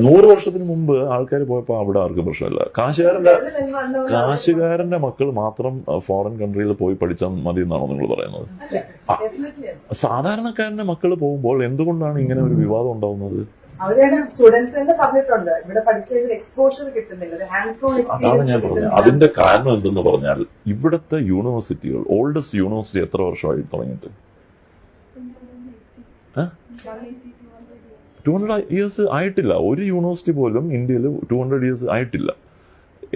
100 വർഷത്തിന് മുമ്പ് ആൾക്കാർ പോയപ്പോൾ അവിടെ ആർക്കും പ്രശ്നമില്ല. കാശുകാരന്റെ മക്കൾ മാത്രം ഫോറിൻ കൺട്രിയിൽ പോയി പഠിച്ചാൽ മതി എന്നാണോ നിങ്ങൾ പറയുന്നത്? സാധാരണക്കാരന്റെ മക്കൾ പോകുമ്പോൾ എന്തുകൊണ്ടാണ് ഇങ്ങനെ ഒരു വിവാദം ഉണ്ടാവുന്നത്? അതാണ് ഞാൻ പറഞ്ഞത്. അതിന്റെ കാരണം എന്തെന്ന് പറഞ്ഞാൽ ഇവിടുത്തെ യൂണിവേഴ്സിറ്റികൾ, ഓൾഡസ്റ്റ് യൂണിവേഴ്സിറ്റി എത്ര വർഷമായി തുടങ്ങിയിട്ട്? 200 ഇയേഴ്സ് ആയിട്ടില്ല. ഒരു യൂണിവേഴ്സിറ്റി പോലും ഇന്ത്യയിൽ 200 ഇയേഴ്സ് ആയിട്ടില്ല.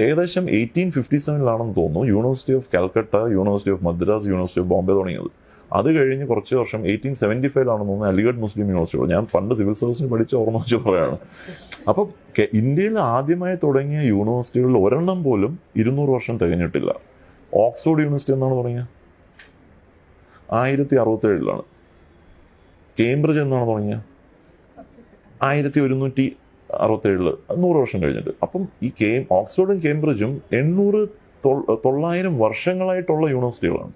ഏകദേശം 1857 തോന്നുന്നു university of Calcutta, university of Madras, university of Bombay തുടങ്ങിയത്. അത് കഴിഞ്ഞ് കുറച്ച് വർഷം 1875 തോന്നുന്നു അലിഗഡ് മുസ്ലിം യൂണിവേഴ്സിറ്റി. ഞാൻ പണ്ട് സിവിൽ സർവീസിന് പഠിച്ച ഓർമ്മ വെച്ച് പറയാണ്. അപ്പം ഇന്ത്യയിൽ ആദ്യമായി തുടങ്ങിയ യൂണിവേഴ്സിറ്റികളിൽ ഒരെണ്ണം പോലും 200 വർഷം തികഞ്ഞിട്ടില്ല. ഓക്സ്ഫോർഡ് യൂണിവേഴ്സിറ്റി എന്നാണ് തുടങ്ങിയത്? 1067. കേംബ്രിഡ്ജ് എന്നാണ് തുടങ്ങിയത്? 1167. 100 വർഷം കഴിഞ്ഞിട്ട്. അപ്പം ഈ ഓക്സ്ഫോർഡും കേംബ്രിഡ്ജും 800-900 വർഷങ്ങളായിട്ടുള്ള യൂണിവേഴ്സിറ്റികളാണ്.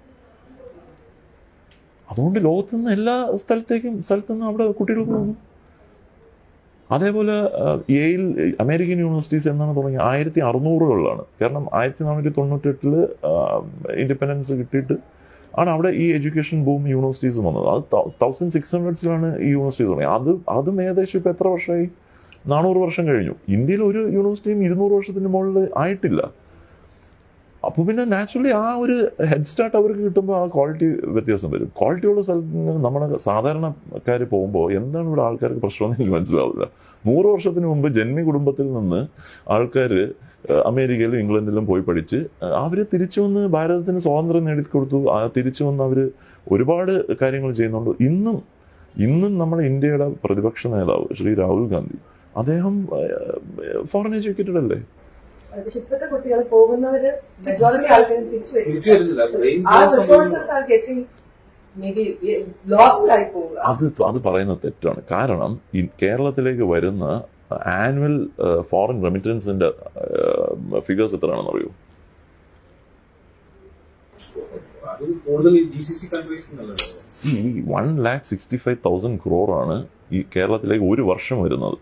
അതുകൊണ്ട് ലോകത്തു നിന്ന് എല്ലാ സ്ഥലത്തുനിന്ന് അവിടെ കുട്ടികൾ പോകുന്നു. അതേപോലെ യേൽ, അമേരിക്കൻ യൂണിവേഴ്സിറ്റീസ് എന്നാണ് തുടങ്ങിയത്? 1600-കളിലാണ്. കാരണം 1498 ഇൻഡിപെൻഡൻസ് കിട്ടിയിട്ട് ആണ് അവിടെ ഈ എഡ്യൂക്കേഷൻ ബൂം യൂണിവേഴ്സിറ്റീസ് വന്നത്. അത് 1600s ഈ യൂണിവേഴ്സിറ്റി തുടങ്ങിയത്. അതും ഏകദേശം ഇപ്പം എത്ര വർഷമായി? 400 വർഷം കഴിഞ്ഞു. ഇന്ത്യയിൽ ഒരു യൂണിവേഴ്സിറ്റിയും 200 വർഷത്തിന് മുകളിൽ ആയിട്ടില്ല. അപ്പോൾ പിന്നെ നാച്ചുറലി ആ ഒരു ഹെഡ് സ്റ്റാർട്ട് അവർക്ക് കിട്ടുമ്പോൾ ആ ക്വാളിറ്റി വ്യത്യാസം വരും. ക്വാളിറ്റിയുള്ള സ്ഥലത്ത് നമ്മുടെ സാധാരണക്കാർ പോകുമ്പോൾ എന്താണ് ഇവിടെ ആൾക്കാർക്ക് പ്രശ്നമെന്ന് എനിക്ക് മനസ്സിലാവില്ല. 100 വർഷത്തിന് മുമ്പ് ജന്മി കുടുംബത്തിൽ നിന്ന് ആൾക്കാർ അമേരിക്കയിലും ഇംഗ്ലണ്ടിലും പോയി പഠിച്ച് അവർ തിരിച്ചു വന്ന് ഭാരതത്തിന് സ്വാതന്ത്ര്യം നേടിക്കൊടുത്തു. തിരിച്ചു വന്ന് അവർ ഒരുപാട് കാര്യങ്ങൾ ചെയ്യുന്നുണ്ട്. ഇന്നും നമ്മുടെ ഇന്ത്യയുടെ പ്രതിപക്ഷ നേതാവ് ശ്രീ രാഹുൽ ഗാന്ധി, അദ്ദേഹം ഫോറിൻ എഡ്യൂക്കേറ്റഡ് അല്ലേ? ഇപ്പോഴത്തെ കുട്ടികൾ പോകുന്നവര് മെജോറിറ്റി ആൾക്കാരും തിരിച്ചു വരുന്നില്ല. അത് പറയുന്നത് തെറ്റാണ്. കാരണം കേരളത്തിലേക്ക് വരുന്ന ആനുവൽ ഫോറിൻ റെമിറ്റൻസിന്റെ ഫിഗേഴ്സ് എത്രയാണെന്ന് അറിയൂ? 1,65,000 crore ഈ കേരളത്തിലേക്ക് ഒരു വർഷം വരുന്നത്.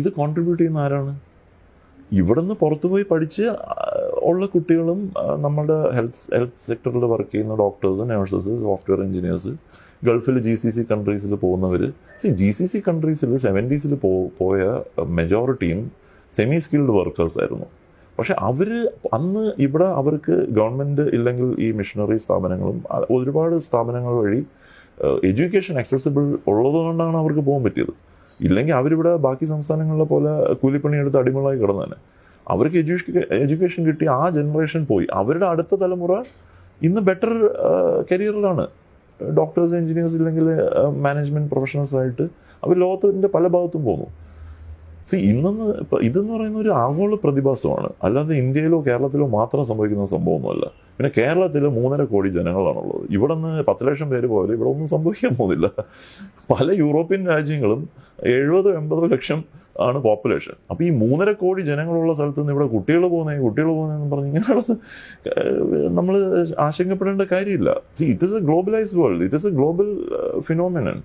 ഇത് കോൺട്രിബ്യൂട്ട് ചെയ്യുന്ന ആരാണ്? ഇവിടുന്ന് പുറത്തുപോയി പഠിച്ച് ഉള്ള കുട്ടികളും നമ്മുടെ ഹെൽത്ത് സെക്ടറിൽ വർക്ക് ചെയ്യുന്ന ഡോക്ടേഴ്സ്, നഴ്സസ്, സോഫ്റ്റ്വെയർ എഞ്ചിനീയേഴ്സ്, ഗൾഫിൽ GCC കൺട്രീസിൽ പോകുന്നവർ. GCC കൺട്രീസിൽ 70s പോയ മെജോറിറ്റിയും സെമി സ്കിൽഡ് വർക്കേഴ്സ് ആയിരുന്നു. പക്ഷെ അന്ന് ഇവിടെ അവർക്ക് ഗവൺമെൻറ് ഇല്ലെങ്കിൽ ഈ മിഷണറി സ്ഥാപനങ്ങളും ഒരുപാട് സ്ഥാപനങ്ങൾ വഴി എഡ്യൂക്കേഷൻ അക്സസിബിൾ ഉള്ളതുകൊണ്ടാണ് അവർക്ക് പോകാൻ പറ്റിയത്. ഇല്ലെങ്കിൽ അവരിവിടെ ബാക്കി സംസ്ഥാനങ്ങളിലെ പോലെ കൂലിപ്പണിയെടുത്ത് അടിമകളായി കിടന്നതന്നെ. അവർക്ക് എഡ്യൂക്കേഷൻ കിട്ടി, ആ ജനറേഷൻ പോയി. അവരുടെ അടുത്ത തലമുറ ഇന്ന് ബെറ്റർ കരിയറിലാണ്. ഡോക്ടേഴ്സ്, എഞ്ചിനീയേഴ്സ് ഇല്ലെങ്കിൽ മാനേജ്മെൻറ്റ് പ്രൊഫഷണൽസ് ആയിട്ട് അവർ ലോകത്തിൻ്റെ പല ഭാഗത്തും പോകുന്നു. ഇതെന്ന് പറയുന്ന ഒരു ആഗോള പ്രതിഭാസമാണ്, അല്ലാതെ ഇന്ത്യയിലോ കേരളത്തിലോ മാത്രം സംഭവിക്കുന്ന സംഭവമൊന്നുമല്ല. പിന്നെ കേരളത്തിൽ 3.5 കോടി ജനങ്ങളാണുള്ളത്. ഇവിടെ നിന്ന് 10 ലക്ഷം പേര് പോയാലും ഇവിടെ ഒന്നും സംഭവിക്കാൻ പോകുന്നില്ല. പല യൂറോപ്യൻ രാജ്യങ്ങളും 70-80 ലക്ഷം ആണ് പോപ്പുലേഷൻ. അപ്പോൾ ഈ 3.5 കോടി ജനങ്ങളുള്ള സ്ഥലത്ത് നിന്ന് ഇവിടെ കുട്ടികൾ പോകുന്നതെന്ന് പറഞ്ഞ് ഇങ്ങനെയുള്ളത് നമ്മൾ ആശങ്കപ്പെടേണ്ട കാര്യമില്ല. It is A globalised world, it is A global phenomenon.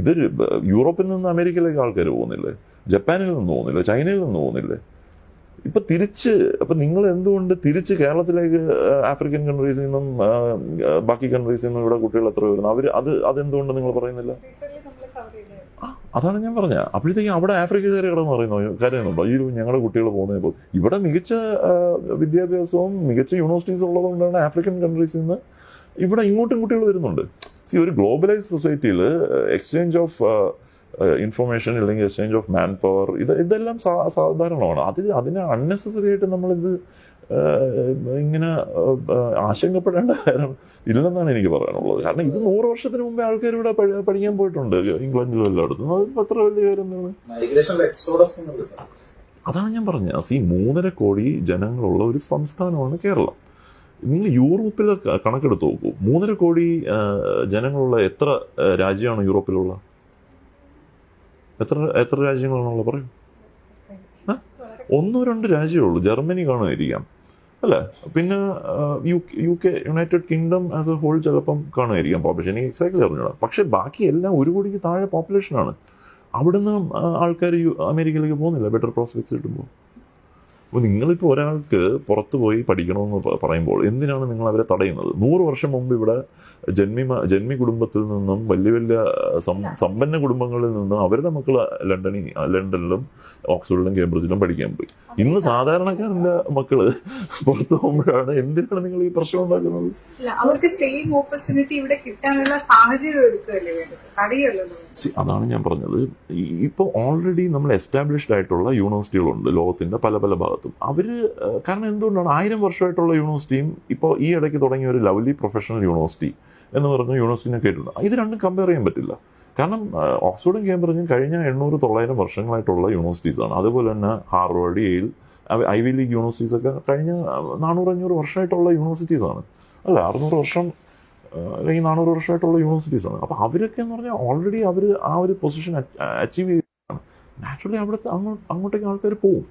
ഇത് യൂറോപ്പിൽ നിന്ന് അമേരിക്കയിലേക്ക് ആൾക്കാർ പോകുന്നില്ലേ? ജപ്പാനിൽ നിന്ന് പോകുന്നില്ല? ചൈനയിൽ നിന്ന് പോകുന്നില്ലേ? അപ്പം നിങ്ങൾ എന്തുകൊണ്ട് തിരിച്ച് കേരളത്തിലേക്ക് ആഫ്രിക്കൻ കൺട്രീസിൽ നിന്നും ബാക്കി കൺട്രീസിൽ നിന്നും ഇവിടെ കുട്ടികൾ എത്ര വരുന്നു? അതെന്തുകൊണ്ട് നിങ്ങൾ പറയുന്നില്ല? അതാണ് ഞാൻ പറഞ്ഞത്. അപ്പോഴത്തേക്കും അവിടെ ആഫ്രിക്കക്കാർ കരയുന്നുണ്ടോ ഈ ഞങ്ങളുടെ കുട്ടികൾ പോകുന്നപ്പോൾ? ഇവിടെ മികച്ച വിദ്യാഭ്യാസവും മികച്ച യൂണിവേഴ്സിറ്റീസും ഉള്ളതുകൊണ്ടാണ് ആഫ്രിക്കൻ കൺട്രീസിൽ നിന്ന് ഇവിടെ ഇങ്ങോട്ടും കുട്ടികൾ വരുന്നുണ്ട്. ഒരു ഗ്ലോബലൈസ്ഡ് സൊസൈറ്റിയിൽ എക്സ്ചേഞ്ച് ഓഫ് ഇൻഫർമേഷൻ അല്ലെങ്കിൽ എക്സ്ചേഞ്ച് ഓഫ് മാൻ പവർ ഇതെല്ലാം സാധാരണമാണ്. അതിന് അൺനെസസറി ആയിട്ട് നമ്മളിത് ഇങ്ങനെ ആശങ്കപ്പെടേണ്ട കാര്യം ഇല്ലെന്നാണ് എനിക്ക് പറയാനുള്ളത്. കാരണം ഇത് 100 വർഷത്തിന് മുമ്പേ ആൾക്കാർ ഇവിടെ പഠിക്കാൻ പോയിട്ടുണ്ട്, ഇംഗ്ലണ്ടിലും എല്ലായിടത്തും. അത് അത്ര വലിയ കാര്യം എന്താണ്? അതാണ് ഞാൻ പറഞ്ഞത്. 3.5 കോടി ജനങ്ങളുള്ള ഒരു സംസ്ഥാനമാണ് കേരളം. നിങ്ങൾ യൂറോപ്പിൽ കണക്കെടുത്ത് നോക്കൂ. 3.5 കോടി ജനങ്ങളുള്ള എത്ര രാജ്യമാണ് യൂറോപ്പിലുള്ള? എത്ര രാജ്യങ്ങളാണുള്ളത് പറയൂ? 1-2 രാജ്യമേ ഉള്ളൂ. ജർമ്മനി കാണുമായിരിക്കാം അല്ലേ? പിന്നെ UK, united kingdom as a whole ചിലപ്പം കാണുമായിരിക്കാം പോപ്പുലേഷൻ. എനിക്ക് എക്സാക്ട്ലി അറിഞ്ഞൂടാ. പക്ഷെ ബാക്കി എല്ലാം 1 കോടിക്ക് താഴെ പോപ്പുലേഷനാണ്. അവിടുന്ന് ആൾക്കാർ അമേരിക്കയിലേക്ക് പോകുന്നില്ല ബെറ്റർ പ്രോസ്പെക്ട്സ് കിട്ടുമ്പോൾ. അപ്പോൾ നിങ്ങളിപ്പോൾ ഒരാൾക്ക് പുറത്ത് പോയി പഠിക്കണമെന്ന് പറയുമ്പോൾ എന്തിനാണ് നിങ്ങൾ അവരെ തടയുന്നത്? 100 വർഷം മുമ്പ് ഇവിടെ ജന്മി കുടുംബത്തിൽ നിന്നും വലിയ വലിയ സമ്പന്ന കുടുംബങ്ങളിൽ നിന്നും അവരുടെ മക്കൾ ലണ്ടനിലും ഓക്സ്ഫോർഡിലും കേംബ്രിഡ്ജിലും പഠിക്കാൻ പോയി. ഇന്ന് സാധാരണക്കാരൻ്റെ മക്കള് പുറത്ത് പോകുമ്പോഴാണ് എന്തിനാണ് നിങ്ങൾ ഈ പ്രശ്നം ഉണ്ടാക്കുന്നത്? അവർക്ക് സെയിം ഓപ്പർച്യൂണിറ്റി ഇവിടെ കിട്ടാനുള്ള സാഹചര്യം ഒരുക്കുകയല്ലേ വേണ്ടത്, തടയല്ലോ. അതാണ് ഞാൻ പറഞ്ഞത്. ഇപ്പോൾ ഓൾറെഡി നമ്മൾ എസ്റ്റാബ്ലിഷ്ഡ് ആയിട്ടുള്ള യൂണിവേഴ്സിറ്റികളുണ്ട് ലോകത്തിന്റെ പല പല ഭാഗത്തും. അവര് കാരണം എന്തുകൊണ്ടാണ് 1000 വർഷമായിട്ടുള്ള യൂണിവേഴ്സിറ്റിയും ഇപ്പോൾ ഈ ഇടയ്ക്ക് തുടങ്ങിയ ഒരു ലവ്ലി പ്രൊഫഷണൽ യൂണിവേഴ്സിറ്റി എന്ന് പറഞ്ഞ യൂണിവേഴ്സിറ്റിനെ കേട്ടിട്ടുണ്ട്. ഇത് രണ്ടും കമ്പയർ ചെയ്യാൻ പറ്റില്ല. കാരണം ഓക്സ്ഫോർഡും കേംബ്രിഡ്ജും കഴിഞ്ഞ 800-900 വർഷങ്ങളായിട്ടുള്ള യൂണിവേഴ്സിറ്റീസാണ്. അതുപോലെ തന്നെ Harvard, Yale, Ivy League universities ഒക്കെ കഴിഞ്ഞ 400-500 വർഷമായിട്ടുള്ള യൂണിവേഴ്സിറ്റീസാണ്. അല്ല 600 വർഷം അല്ലെങ്കിൽ 400 വർഷമായിട്ടുള്ള യൂണിവേഴ്സിറ്റീസാണ്. അപ്പോൾ അവരൊക്കെ എന്ന് പറഞ്ഞാൽ ഓൾറെഡി അവർ ആ ഒരു പൊസിഷൻ അച്ചീവ് ചെയ്താണ്. നാച്ചുറലി അവിടുത്തെ അങ്ങോട്ടേക്ക് ആൾക്കാർ പോവും.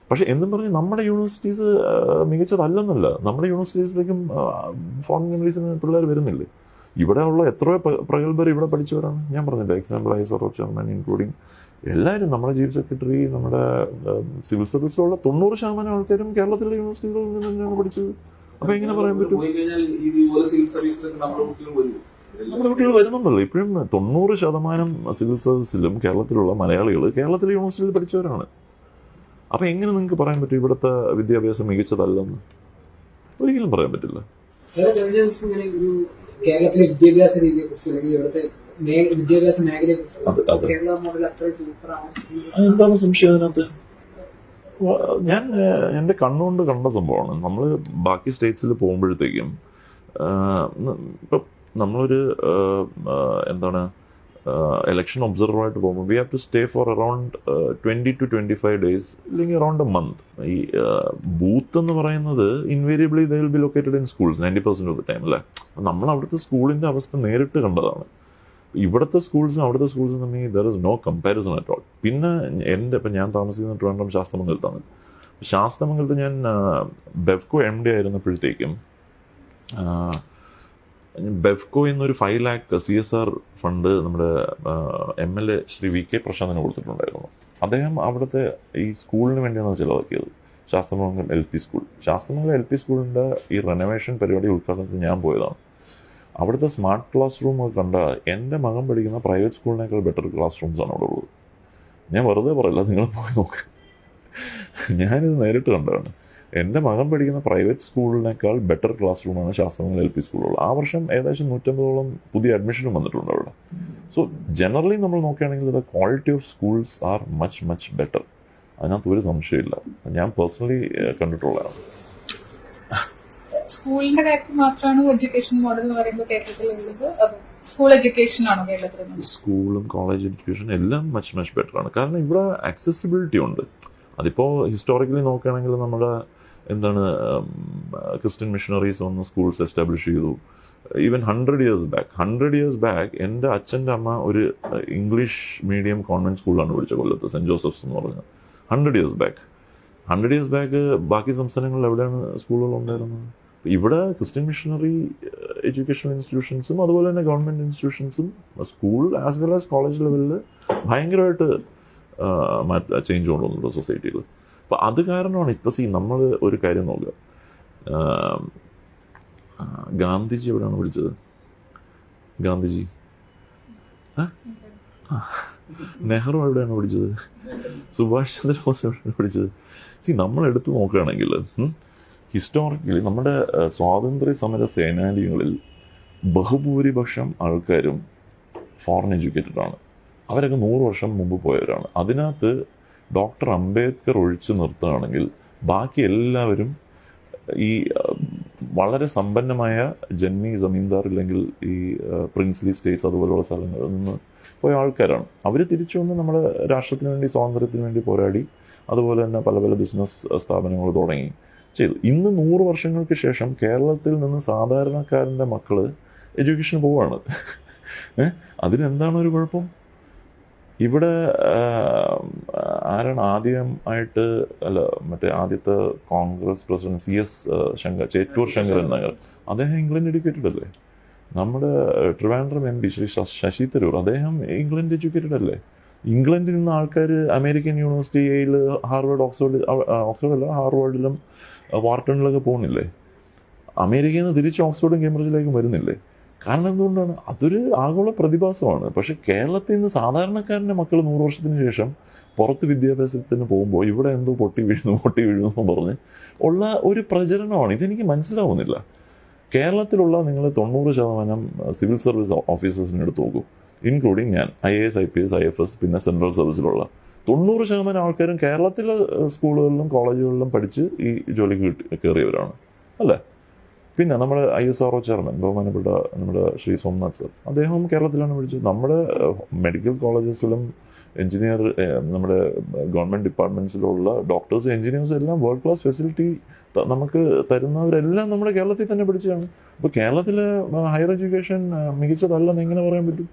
പക്ഷെ എന്നും പറഞ്ഞ് നമ്മുടെ യൂണിവേഴ്സിറ്റീസ് മികച്ചതല്ലെന്നല്ല. നമ്മുടെ യൂണിവേഴ്സിറ്റീസിലേക്കും ഫോറിൻ കൺട്രീസിന് പിള്ളേർ വരുന്നില്ലേ? ഇവിടെ ഉള്ള എത്രയോ പ്രഗത്ഭർ ഇവിടെ പഠിച്ചവരാണ്. ഞാൻ പറഞ്ഞില്ല, എക്സാമ്പിൾ ഐസറോ ചെയർമാൻ ഇൻക്ലൂഡിങ് എല്ലാവരും, നമ്മുടെ ചീഫ് സെക്രട്ടറി, നമ്മുടെ സിവിൽ സർവീസിലുള്ള 90% ആൾക്കാരും കേരളത്തിലെ യൂണിവേഴ്സിറ്റികളിൽ നിന്ന് തന്നെയാണ് പഠിച്ചത്. അപ്പൊ എങ്ങനെ പറയാൻ പറ്റും? നമ്മുടെ കുട്ടികൾ വരുന്നുണ്ടല്ലോ ഇപ്പോഴും. 90% സിവിൽ സർവീസിലും കേരളത്തിലുള്ള മലയാളികൾ കേരളത്തിലെ യൂണിവേഴ്സിറ്റിയിൽ പഠിച്ചവരാണ്. അപ്പൊ എങ്ങനെ നിങ്ങൾക്ക് പറയാൻ പറ്റും ഇവിടുത്തെ വിദ്യാഭ്യാസം മികച്ചതല്ലെന്ന്? ഒരിക്കലും പറയാൻ പറ്റില്ല. കേരളത്തിലെ വിദ്യാഭ്യാസ രീതിയെ കുറിച്ച്, ഇവിടുത്തെ വിദ്യാഭ്യാസ മേഖലയെ കുറിച്ച് കേരള മോഡൽ അത്ര സൂപ്പറാണ്, എന്താണ് സംശയം അതിനകത്ത്? ഞാൻ എൻ്റെ കണ്ണുകൊണ്ട് കണ്ട സംഭവമാണ്. നമ്മൾ ബാക്കി സ്റ്റേറ്റ്സിൽ പോകുമ്പോഴത്തേക്കും ഇപ്പം നമ്മളൊരു എന്താണ് election ഒബ്സർവറായിട്ട് പോകുമ്പോൾ we have to stay for around 20 to 25 days അല്ലെങ്കിൽ അറൗണ്ട് എ മന്ത്. ഈ ബൂത്ത് എന്ന് പറയുന്നത് invariably they will be located in schools 90% of the time അല്ലേ. നമ്മൾ അവിടുത്തെ സ്കൂളിൻ്റെ അവസ്ഥ നേരിട്ട് കണ്ടതാണ്. ഇവിടുത്തെ സ്കൂൾസും അവിടുത്തെ സ്കൂൾസും തമ്മിൽ there is no comparison at all. പിന്നെ ഇപ്പം ഞാൻ താമസിക്കുന്ന ട്രിവാൻഡ്രം ശാസ്തമംഗലത്താണ്. ശാസ്തമംഗലത്ത് ഞാൻ ബെവ്കോ MD ആയിരുന്നപ്പോഴത്തേക്കും ബെവ്കോയിൽ നിന്നൊരു 5 lakh CSR ഫണ്ട് നമ്മുടെ MLA ശ്രീ VK പ്രശാന്തിന് കൊടുത്തിട്ടുണ്ടായിരുന്നു. അദ്ദേഹം അവിടുത്തെ ഈ സ്കൂളിന് വേണ്ടിയാണ് ചിലവാക്കിയത്. Sasthamangalam LP school. Sasthamangalam LP സ്കൂളിൻ്റെ ഈ റെനോവേഷൻ പരിപാടി ഉദ്ഘാടനത്തിന് ഞാൻ പോയതാണ്. അവിടുത്തെ സ്മാർട്ട് ക്ലാസ് റൂം ഒക്കെ കണ്ട എൻ്റെ മകൻ പഠിക്കുന്ന പ്രൈവറ്റ് സ്കൂളിനേക്കാൾ ബെറ്റർ ക്ലാസ് റൂംസാണ് അവിടെ ഉള്ളത്. ഞാൻ വെറുതെ പറയില്ല, നിങ്ങൾ പോയി നോക്ക്. ഞാനിത് നേരിട്ട് കണ്ടതാണ്. എൻ്റെ മകൻ പഠിക്കുന്ന പ്രൈവറ്റ് സ്കൂളിനേക്കാൾ ബെറ്റർ ക്ലാസ് റൂമാണ് ശാസ്ത്രമംഗലം LP സ്കൂളുകൾ. ആ വർഷം ഏകദേശം 150ഓളം പുതിയ അഡ്മിഷനും വന്നിട്ടുണ്ട് അവിടെ. സോ ജനറലി നമ്മൾ നോക്കുകയാണെങ്കിൽ the quality of schools are much better. അതിനകത്ത് ഒരു സംശയമില്ല. ഞാൻ പേഴ്സണലി കണ്ടിട്ടുള്ളതാണ്. സ്കൂളിന്റെ കാര്യത്തിൽ മാത്രമാണ് എഡ്യൂക്കേഷൻ മോഡൽ എന്ന് പറയുമ്പോൾ കേരളത്തിലുള്ളത്. സ്കൂൾ എഡ്യൂക്കേഷൻ ആണോ കേരളത്തിൽ? സ്കൂളും കോളേജ് എഡ്യൂക്കേഷൻ എല്ലാം മച്ച് ബെറ്റർ ആണ്. കാരണം ഇവിടെ ആക്സസിബിലിറ്റി ഉണ്ട്. അതിപ്പോൾ ഹിസ്റ്റോറിക്കലി നോക്കുകയാണെങ്കിൽ നമ്മുടെ എന്താണ് ക്രിസ്ത്യൻ മിഷണറീസ് വന്ന് സ്കൂൾസ് എസ്റ്റാബ്ലിഷ് ചെയ്തു. ഈവൻ 100 years ബാക്ക് എൻ്റെ അച്ഛൻ്റെ അമ്മ ഒരു ഇംഗ്ലീഷ് മീഡിയം കോൺവെന്റ് സ്കൂളിലാണ് പഠിച്ചത്, കൊല്ലത്ത് സെൻറ്റ് ജോസഫ്സ് എന്ന് പറഞ്ഞത്. 100 years ബാക്ക് ബാക്കി സംസ്ഥാനങ്ങളിൽ എവിടെയാണ് സ്കൂളുകൾ ഉണ്ടായിരുന്നത്? ഇവിടെ ക്രിസ്ത്യൻ മിഷണറി എഡ്യൂക്കേഷണൽ ഇൻസ്റ്റിറ്റ്യൂഷൻസും അതുപോലെ തന്നെ ഗവൺമെൻറ് ഇൻസ്റ്റിറ്റ്യൂഷൻസും school as well as college ലെവലിൽ ഭയങ്കരമായിട്ട് ചേഞ്ച് കൊണ്ടുവന്നുണ്ട് സൊസൈറ്റിയിൽ. അപ്പോൾ അത് കാരണമാണ് ഇപ്പോൾ നമ്മൾ ഒരു കാര്യം നോക്കുക. ഗാന്ധിജി എവിടെയാണ് പഠിച്ചത്? ഗാന്ധിജി നെഹ്റു എവിടെയാണ് പഠിച്ചത്? സുഭാഷ് ചന്ദ്രബോസ് എവിടെയാണ് പഠിച്ചത്? നമ്മൾ എടുത്തു നോക്കുകയാണെങ്കിൽ ഹിസ്റ്റോറിക്കലി നമ്മുടെ സ്വാതന്ത്ര്യ സമര സേനാനികളിൽ ബഹുഭൂരിപക്ഷം ആൾക്കാരും ഫോറിൻ എഡ്യൂക്കേറ്റഡ് ആണ്. അവരൊക്കെ 100 വർഷം മുമ്പ് പോയവരാണ്. അതിനകത്ത് ഡോക്ടർ അംബേദ്കർ ഒഴിച്ചു നിർത്തുകയാണെങ്കിൽ ബാക്കി എല്ലാവരും ഈ വളരെ സമ്പന്നമായ ജന്മി ജമീന്ദാർ ഇല്ലെങ്കിൽ ഈ പ്രിൻസ്ലി സ്റ്റേറ്റ്സ് അതുപോലുള്ള സ്ഥലങ്ങളിൽ നിന്ന് പോയ ആൾക്കാരാണ്. അവർ തിരിച്ചു വന്ന് നമ്മുടെ രാഷ്ട്രത്തിന് വേണ്ടി സ്വാതന്ത്ര്യത്തിന് വേണ്ടി പോരാടി അതുപോലെ തന്നെ പല പല ബിസിനസ് സ്ഥാപനങ്ങൾ തുടങ്ങി ചെയ്തു. ഇന്ന് 100 വർഷങ്ങൾക്ക് ശേഷം കേരളത്തിൽ നിന്ന് സാധാരണക്കാരൻ്റെ മക്കൾ എഡ്യൂക്കേഷന് പോവുകയാണ്. അതിനെന്താണ് ഒരു കുഴപ്പം? ഇവിടെ ആരാണ് ആദ്യമായിട്ട് ആദ്യത്തെ കോൺഗ്രസ് പ്രസിഡന്റ് CS ശങ്കർ, ചേറ്റൂർ ശങ്കരൻ നായർ, അദ്ദേഹം ഇംഗ്ലണ്ട് എഡ്യൂക്കേറ്റഡ് അല്ലേ? നമ്മുടെ ട്രിവാൻഡ്രം MP ശ്രീ ശശി തരൂർ, അദ്ദേഹം ഇംഗ്ലണ്ട് എഡ്യൂക്കേറ്റഡ് അല്ലേ? ഇംഗ്ലണ്ടിൽ നിന്ന് ആൾക്കാർ അമേരിക്കൻ യൂണിവേഴ്സിറ്റി, യെയിൽ, ഹാർവേഡ്, ഓക്സ്ഫോർഡല്ല ഹാർവേഡിലും വാർട്ടണിലൊക്കെ പോകുന്നില്ലേ? അമേരിക്കയിൽ നിന്ന് തിരിച്ച് ഓക്സ്ഫോർഡും കേംബ്രിഡ്ജിലേക്കും വരുന്നില്ലേ? കാരണം എന്തുകൊണ്ടാണ്? അതൊരു ആഗോള പ്രതിഭാസമാണ്. പക്ഷെ കേരളത്തിൽ നിന്ന് സാധാരണക്കാരൻ്റെ മക്കൾ 100 വർഷത്തിന് ശേഷം പുറത്ത് വിദ്യാഭ്യാസത്തിന് പോകുമ്പോൾ ഇവിടെ എന്തോ പൊട്ടി വീഴുന്നു എന്ന് പറഞ്ഞ് ഉള്ള ഒരു പ്രചരണമാണ്. ഇതെനിക്ക് മനസ്സിലാവുന്നില്ല. കേരളത്തിലുള്ള നിങ്ങൾ 90% സിവിൽ സർവീസ് ഓഫീസേഴ്സിനെ എടുത്ത് നോക്കൂ, ഇൻക്ലൂഡിങ് ഞാൻ, IAS, IPS, IFS, പിന്നെ സെൻട്രൽ സർവീസിലുള്ള 90% ആൾക്കാരും കേരളത്തിലെ സ്കൂളുകളിലും കോളേജുകളിലും പഠിച്ച് ഈ ജോലിക്ക് കയറിയവരാണ് അല്ലേ? പിന്നെ നമ്മുടെ ISRO ചെയർമാൻ ബഹുമാനപ്പെട്ട നമ്മുടെ ശ്രീ സോംനാഥ് സർ, അദ്ദേഹം കേരളത്തിലാണ് പഠിച്ചത്. നമ്മുടെ മെഡിക്കൽ കോളേജസിലും നമ്മുടെ ഗവൺമെൻറ് ഡിപ്പാർട്ട്മെൻറ്റ്സിലുള്ള ഡോക്ടേഴ്സും എഞ്ചിനീയേഴ്സും എല്ലാം വേൾഡ് ക്ലാസ് ഫെസിലിറ്റി നമുക്ക് തരുന്നവരെല്ലാം നമ്മുടെ കേരളത്തിൽ തന്നെ പഠിച്ചതാണ്. അപ്പോൾ കേരളത്തിലെ ഹയർ എഡ്യൂക്കേഷൻ മികച്ചതല്ലെന്ന് എങ്ങനെ പറയാൻ പറ്റും?